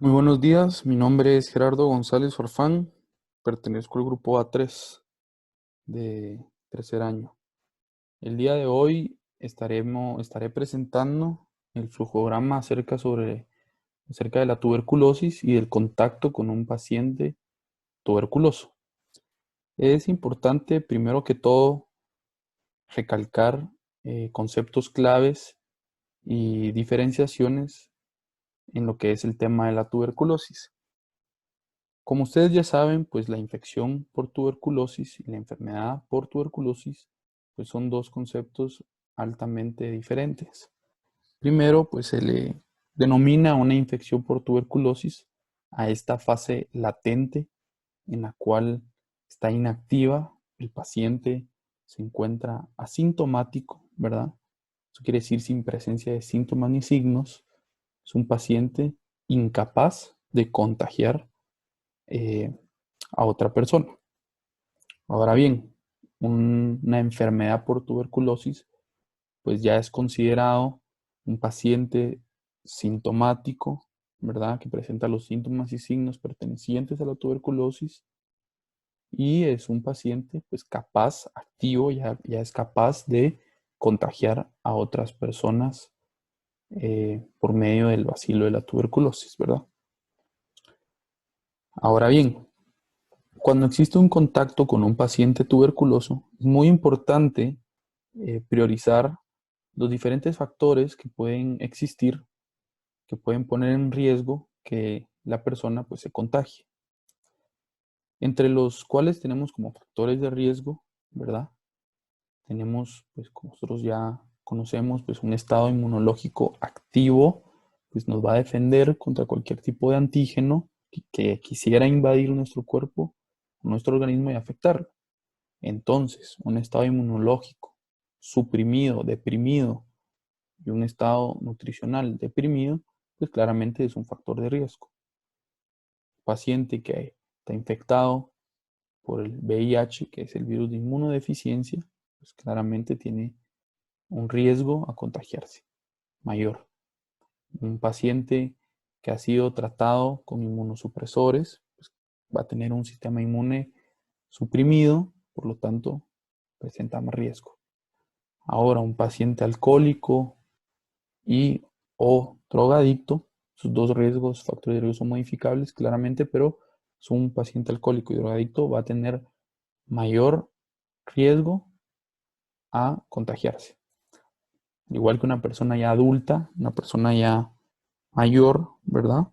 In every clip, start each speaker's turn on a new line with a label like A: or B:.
A: Muy buenos días, mi nombre es Gerardo González Orfán, pertenezco al grupo A3 de tercer año. El día de hoy estaré presentando el flujograma acerca de la tuberculosis y del contacto con un paciente tuberculoso. Es importante, primero que todo, recalcar conceptos claves y diferenciaciones en lo que es el tema de la tuberculosis. Como ustedes ya saben, pues la infección por tuberculosis y la enfermedad por tuberculosis, pues son dos conceptos altamente diferentes. Primero, pues se le denomina una infección por tuberculosis a esta fase latente en la cual está inactiva, el paciente se encuentra asintomático, ¿verdad? Eso quiere decir sin presencia de síntomas ni signos. Es un paciente incapaz de contagiar eh, a otra persona. Ahora bien, una enfermedad por tuberculosis, pues ya es considerado un paciente sintomático, ¿verdad? Que presenta los síntomas y signos pertenecientes a la tuberculosis y es un paciente pues capaz, activo, ya es capaz de contagiar a otras personas por medio del bacilo de la tuberculosis, ¿verdad? Ahora bien, cuando existe un contacto con un paciente tuberculoso, es muy importante priorizar los diferentes factores que pueden existir, que pueden poner en riesgo que la persona pues, se contagie. Entre los cuales tenemos como factores de riesgo, ¿verdad? Tenemos, pues como nosotros ya conocemos, pues un estado inmunológico activo, pues nos va a defender contra cualquier tipo de antígeno que quisiera invadir nuestro cuerpo, nuestro organismo y afectarlo. Entonces, un estado inmunológico suprimido, deprimido y un estado nutricional deprimido, pues claramente es un factor de riesgo. Paciente que está infectado por el VIH, que es el virus de inmunodeficiencia, pues claramente tiene un riesgo a contagiarse mayor. Un paciente que ha sido tratado con inmunosupresores, pues va a tener un sistema inmune suprimido, por lo tanto, presenta más riesgo. Ahora, un paciente alcohólico y o drogadicto, sus dos riesgos, factores de riesgo son modificables claramente, pero un paciente alcohólico y drogadicto va a tener mayor riesgo a contagiarse. Igual que una persona ya adulta, una persona ya mayor, ¿verdad?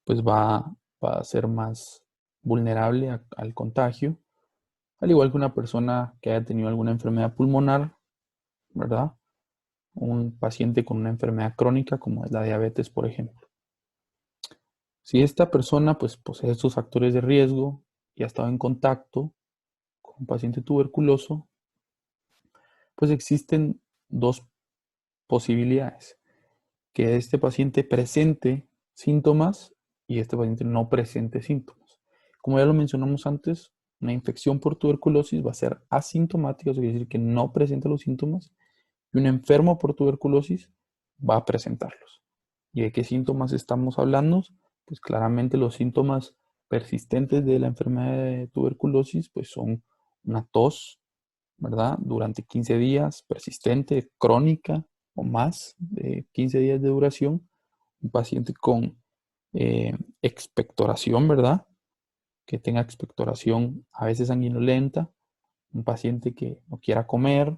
A: Pues va a ser más vulnerable al contagio, al igual que una persona que haya tenido alguna enfermedad pulmonar, ¿verdad? Un paciente con una enfermedad crónica como es la diabetes, por ejemplo. Si esta persona pues posee estos factores de riesgo y ha estado en contacto con un paciente tuberculoso, pues existen dos posibilidades. Que este paciente presente síntomas y este paciente no presente síntomas. Como ya lo mencionamos antes, una infección por tuberculosis va a ser asintomática, eso quiere decir que no presenta los síntomas, y un enfermo por tuberculosis va a presentarlos. ¿Y de qué síntomas estamos hablando? Pues claramente los síntomas persistentes de la enfermedad de tuberculosis pues son una tos, ¿verdad? Durante 15 días, persistente, crónica o más de 15 días de duración. Un paciente con expectoración, ¿verdad? Que tenga expectoración a veces sanguinolenta, un paciente que no quiera comer,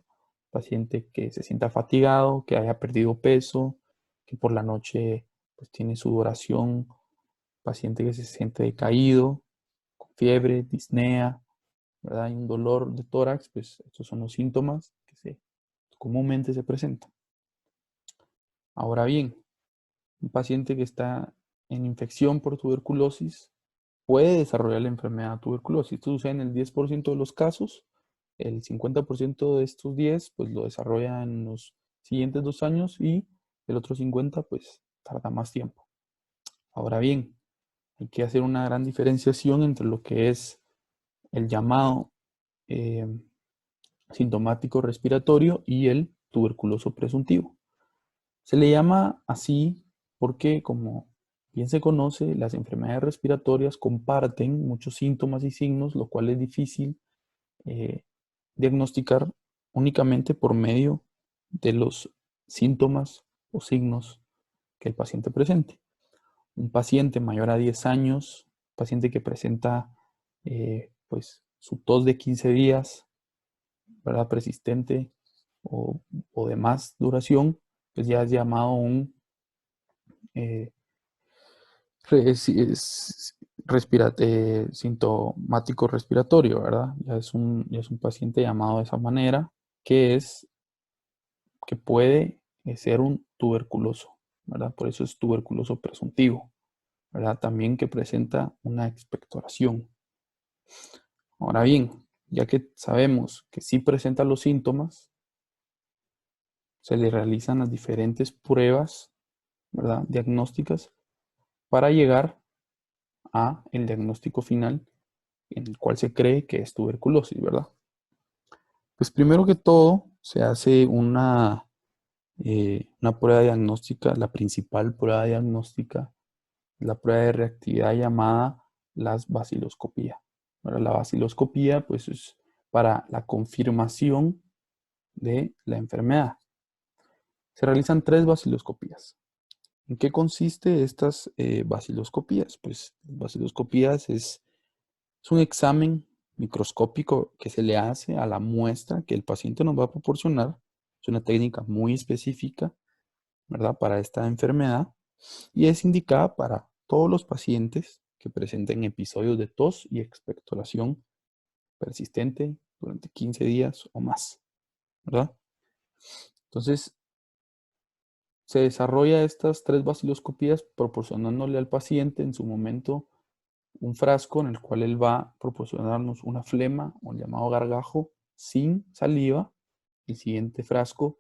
A: paciente que se sienta fatigado, que haya perdido peso, que por la noche pues tiene sudoración, paciente que se siente decaído, con fiebre, disnea, ¿verdad? Y un dolor de tórax, pues estos son los síntomas que comúnmente se presentan. Ahora bien, un paciente que está en infección por tuberculosis puede desarrollar la enfermedad de tuberculosis. Esto sucede en el 10% de los casos. El 50% de estos 10 pues lo desarrolla en los siguientes 2 años y el otro 50 pues tarda más tiempo. Ahora bien, hay que hacer una gran diferenciación entre lo que es el llamado eh, sintomático respiratorio y el tuberculoso presuntivo. Se le llama así porque como bien se conoce, las enfermedades respiratorias comparten muchos síntomas y signos, lo cual es difícil eh, diagnosticar únicamente por medio de los síntomas o signos que el paciente presente. Un paciente mayor a 10 años, paciente que presenta pues su tos de 15 días, ¿verdad? Persistente o de más duración, pues ya es llamado un eh, sintomático respiratorio, ¿verdad? Ya es un paciente llamado de esa manera, que puede ser un tuberculoso, ¿verdad? Por eso es tuberculoso presuntivo, ¿verdad? También que presenta una expectoración. Ahora bien, ya que sabemos que sí presenta los síntomas, se le realizan las diferentes pruebas, ¿verdad? Diagnósticas para llegar a el diagnóstico final en el cual se cree que es tuberculosis, ¿verdad? Pues primero que todo se hace una prueba diagnóstica, la principal prueba diagnóstica, la prueba de reactividad llamada las baciloscopía. Bueno, la baciloscopía pues es para la confirmación de la enfermedad. Se realizan 3 baciloscopías. ¿En qué consiste estas baciloscopías? Pues baciloscopías es un examen microscópico que se le hace a la muestra que el paciente nos va a proporcionar. Es una técnica muy específica, ¿verdad? Para esta enfermedad y es indicada para todos los pacientes que presenten episodios de tos y expectoración persistente durante 15 días o más, ¿verdad? Entonces, se desarrolla estas 3 baciloscopías proporcionándole al paciente en su momento un frasco en el cual él va a proporcionarnos una flema o el llamado gargajo sin saliva. El siguiente frasco,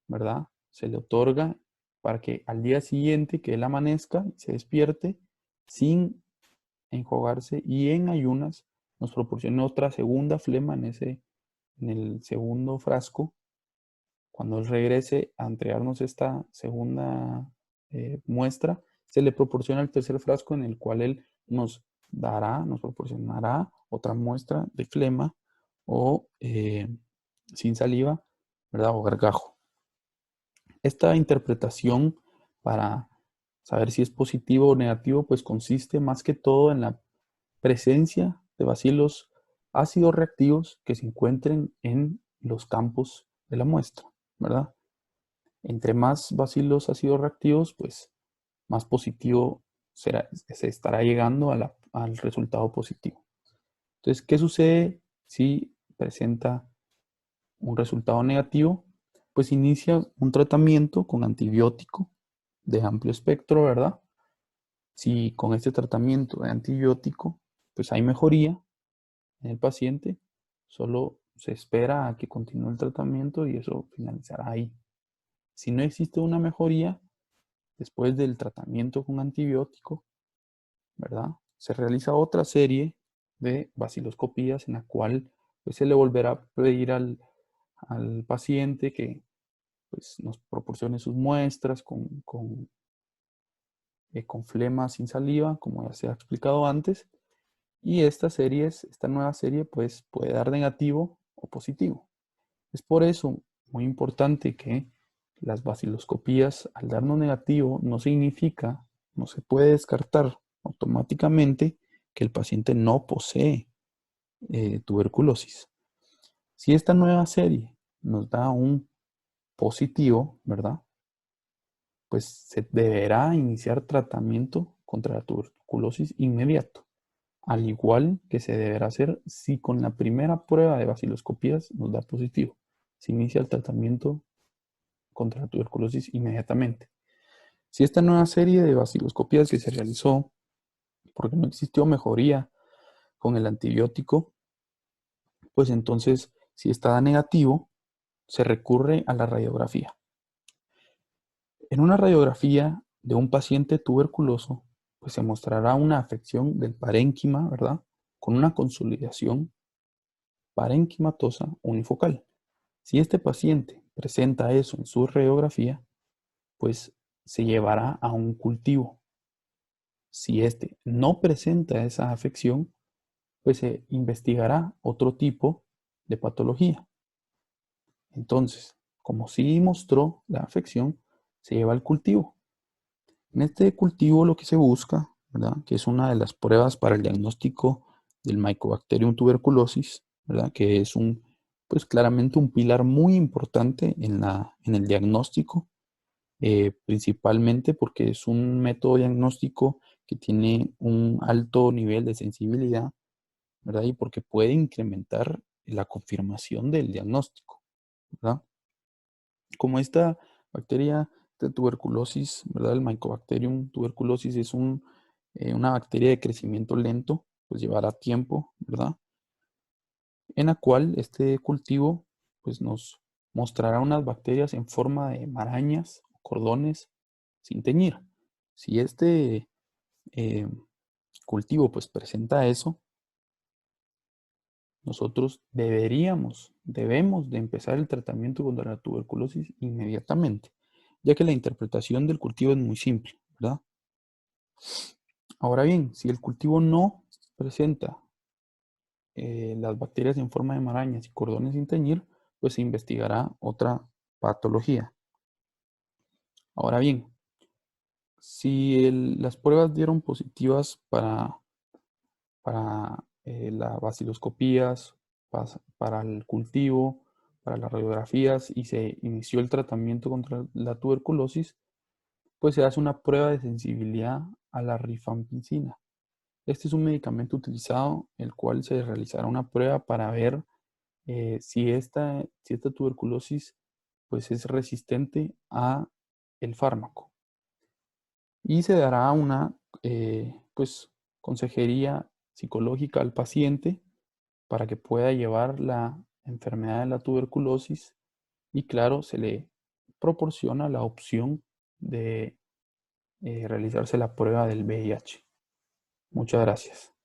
A: ¿verdad? Se le otorga para que al día siguiente que él amanezca y se despierte sin enjuagarse y en ayunas nos proporcione otra segunda flema en el segundo frasco. Cuando él regrese a entregarnos esta segunda muestra, se le proporciona el tercer frasco en el cual él nos proporcionará otra muestra de flema o sin saliva, ¿verdad? O gargajo. Esta interpretación para saber si es positivo o negativo, pues consiste más que todo en la presencia de bacilos ácidos reactivos que se encuentren en los campos de la muestra, ¿verdad? Entre más bacilos ácidos reactivos, pues más positivo se estará llegando al resultado positivo. Entonces, ¿qué sucede si presenta un resultado negativo? Pues inicia un tratamiento con antibiótico de amplio espectro, ¿verdad? Si con este tratamiento de antibiótico, pues hay mejoría en el paciente, solo se espera a que continúe el tratamiento y eso finalizará ahí. Si no existe una mejoría después del tratamiento con antibiótico, ¿verdad? Se realiza otra serie de baciloscopías en la cual pues, se le volverá a pedir al paciente que pues, nos proporcione sus muestras con flema sin saliva, como ya se ha explicado antes, y esta nueva serie pues, puede dar negativo o positivo. Es por eso muy importante que las baciloscopías, al darnos negativo, no significa, no se puede descartar automáticamente que el paciente no posee tuberculosis. Si esta nueva serie nos da un positivo, ¿verdad? Pues se deberá iniciar tratamiento contra la tuberculosis inmediato, al igual que se deberá hacer si con la primera prueba de baciloscopías nos da positivo. Se inicia el tratamiento contra la tuberculosis inmediatamente. Si esta nueva serie de baciloscopías que se realizó porque no existió mejoría con el antibiótico, pues entonces si está negativo, se recurre a la radiografía. En una radiografía de un paciente tuberculoso, pues se mostrará una afección del parénquima, ¿verdad? Con una consolidación parenquimatosa unifocal. Si este paciente presenta eso en su radiografía, pues se llevará a un cultivo. Si éste no presenta esa afección, pues se investigará otro tipo de patología. Entonces, como sí mostró la afección, se lleva al cultivo. En este cultivo lo que se busca, ¿verdad? Que es una de las pruebas para el diagnóstico del Mycobacterium tuberculosis, ¿verdad? Que es pues claramente un pilar muy importante en el diagnóstico, principalmente porque es un método diagnóstico que tiene un alto nivel de sensibilidad, ¿verdad? Y porque puede incrementar la confirmación del diagnóstico, ¿verdad? Como esta bacteria de tuberculosis, ¿verdad? El Mycobacterium tuberculosis es una bacteria de crecimiento lento, pues llevará tiempo, ¿verdad? En la cual este cultivo pues nos mostrará unas bacterias en forma de marañas o cordones sin teñir. Si este eh, cultivo pues presenta eso, nosotros debemos de empezar el tratamiento contra la tuberculosis inmediatamente, ya que la interpretación del cultivo es muy simple, ¿verdad? Ahora bien, si el cultivo no presenta las bacterias en forma de marañas y cordones sin teñir, pues se investigará otra patología. Ahora bien, si las pruebas dieron positivas para las baciloscopías, para el cultivo, para las radiografías y se inició el tratamiento contra la tuberculosis, pues se hace una prueba de sensibilidad a la rifampicina. Este es un medicamento utilizado, el cual se realizará una prueba para ver si esta tuberculosis pues es resistente a el fármaco. Y se dará una pues consejería psicológica al paciente para que pueda llevar la enfermedad de la tuberculosis y claro, se le proporciona la opción de realizarse la prueba del VIH. Muchas gracias.